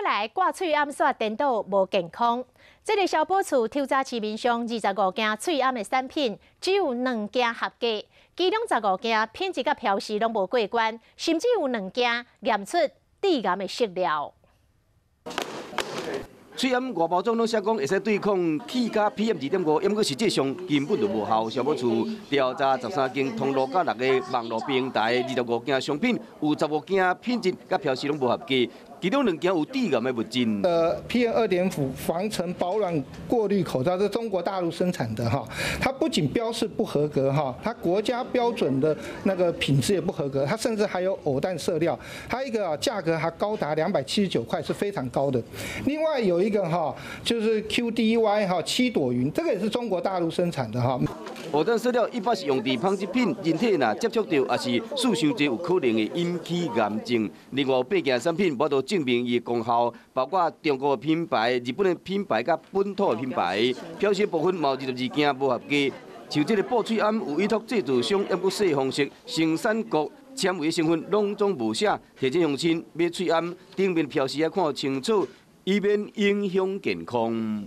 来挂喙暗煞颠倒无健康。这个消保处抽查市面上25件喙暗的产品，只有2件合格，其中15件品质甲标示拢无过关，甚至有2件验出致癌的食料。 喙暗外包装拢写讲会使对抗气加 PM2.5，因过实际上根本就无效。消保处调查13间通路甲6个网络平台，25件商品有15件品质甲标示拢无合格，其中2件有致癌的物质。PM2.5防尘保暖过滤口罩是中国大陆生产的哈，它不仅标示不合格哈，它国家标准的那个品质也不合格，它甚至还有偶氮色料，它一个价格还高达279块，是非常高的。另外有一个哈，就是 QDY 哈7朵云，这个也是中国大陆生产的哈。偶氮色料一般是用伫纺织品，人体若接触到，也是数伤济有可能会引起癌症。另外8件产品无都证明伊的功效，包括中国的品牌、日本的品牌甲本土的品牌，标示部分有22件无合格。像这个布喙暗有委托制作商验过细方式，生产国纤维成分拢总无写，提醒乡亲买喙暗顶面标示要看清楚，以免影响健康。